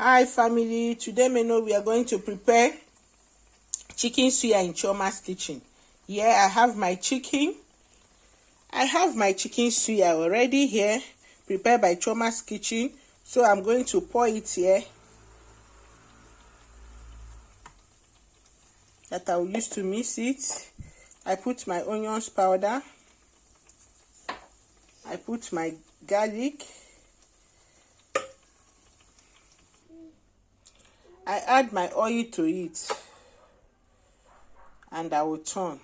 Hi family, today we are going to prepare chicken suya in Chiomas kitchen. Here I have my chicken. I have my chicken suya already here, prepared by Chiomas kitchen. So I'm going to pour it here. That I will use to mix it. I put my onions powder. I put my garlic. I add my oil to it, and I will turn.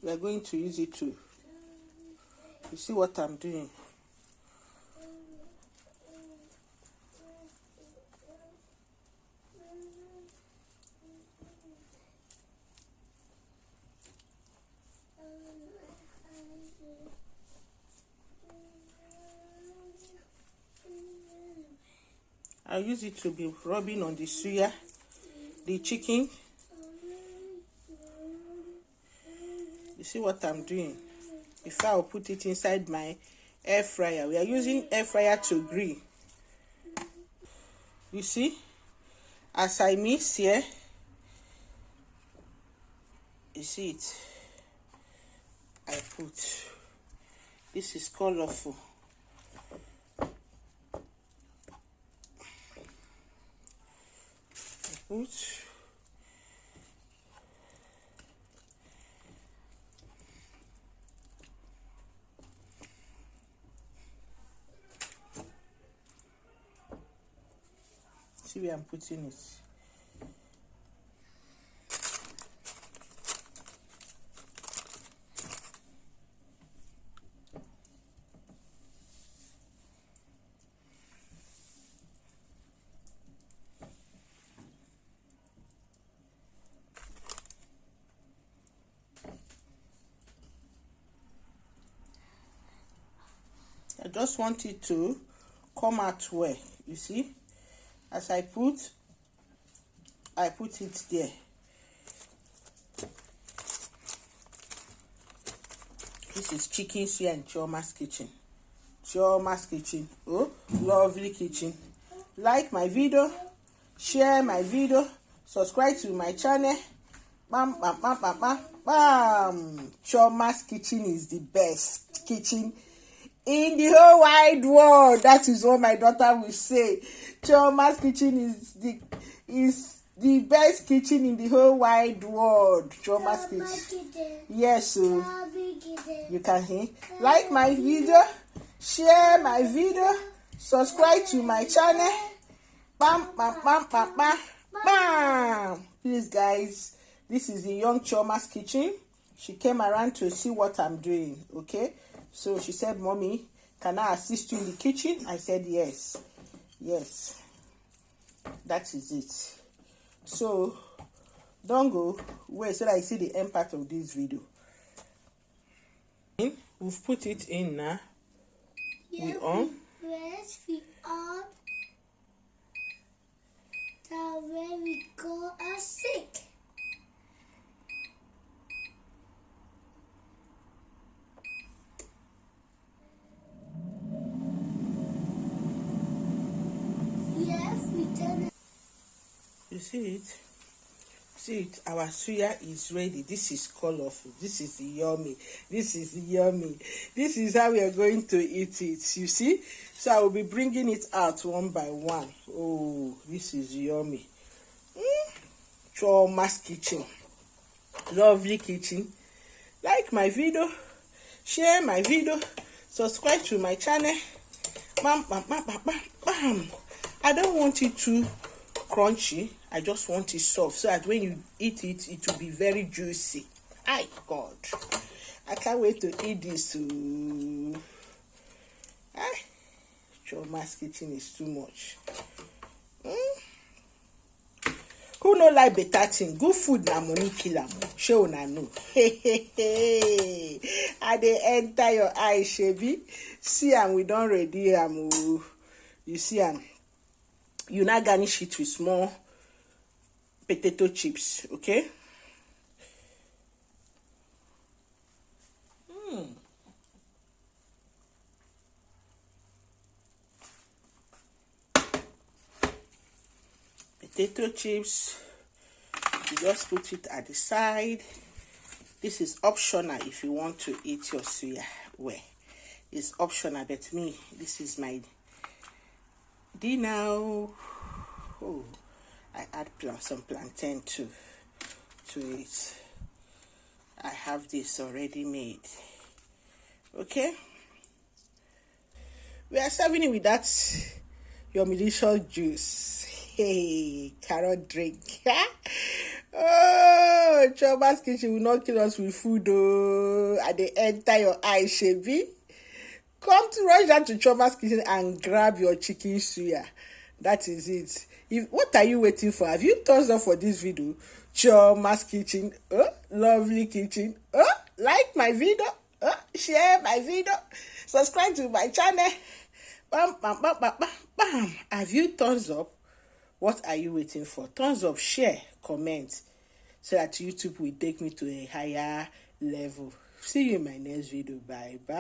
We are going to use it too. You see what I'm doing? I use it to be rubbing on the suya, the chicken. You see what I'm doing? Before I'll put it inside my air fryer. We are using air fryer to grill. You see, as I mix here, you see it. I put. This is colorful. Put. See where I'm putting it. I just want it to come out well. You see, as I put it there. This is chicken suya in Chiomas kitchen. Chiomas kitchen. Oh, lovely kitchen. Like my video, share my video, subscribe to my channel. Bam, bam, bam, bam, bam, bam. Chiomas kitchen is the best kitchen in the whole wide world. That is what my daughter will say. Chiomas kitchen is the best kitchen in the whole wide world. Chiomas kitchen. Yes, so you can hear. Like my video, share my video, subscribe to my channel. Bam, bam, bam, bam, bam, bam. Please, guys, this is the young Chiomas kitchen. She came around to see what I'm doing. Okay. So she said, "Mommy, can I assist you in the kitchen?" I said, yes. Yes. That is it. So, don't go. Wait so that I see the end part of this video. We've put it in now. Yeah, we on. We on. That's where we go and sick. You see it? See it? Our suya is ready. This is colorful. This is yummy. This is yummy. This is how we are going to eat it. You see? So I will be bringing it out one by one. Oh, this is yummy. Chiomas kitchen. Lovely kitchen. Like my video. Share my video. Subscribe to my channel. Bam, bam, bam, bam, bam, bam. I don't want it too crunchy. I just want it soft so that when you eat it, it will be very juicy. My God, I can't wait to eat this too. Chiomas kitchen is too much. Who no like better thing? Good food na money kill am. Shey una know. I dey enter your eye, shebi. See am, we don ready am. You see am. You now garnish it with small potato chips, okay? potato chips. You just put it at the side. This is optional if you want to eat your suya well. It's optional, but me, this is my dinner. Oh, I add some plantain to it. I have this already made. Okay, we are serving it with that your delicious juice. Hey, carrot drink. Oh, Chiomas kitchen will not kill us with food. Oh, and they enter your eye, shebi. Come to rush down to Chiomas kitchen and grab your chicken suya. That is it. What are you waiting for? Have you thumbs up for this video? Chiomas kitchen. Oh, lovely kitchen. Oh, like my video. Oh, share my video. Subscribe to my channel. Bam, bam, bam, bam, bam, bam. Have you thumbs up? What are you waiting for? Thumbs up, share, comment, so that YouTube will take me to a higher level. See you in my next video. Bye bye.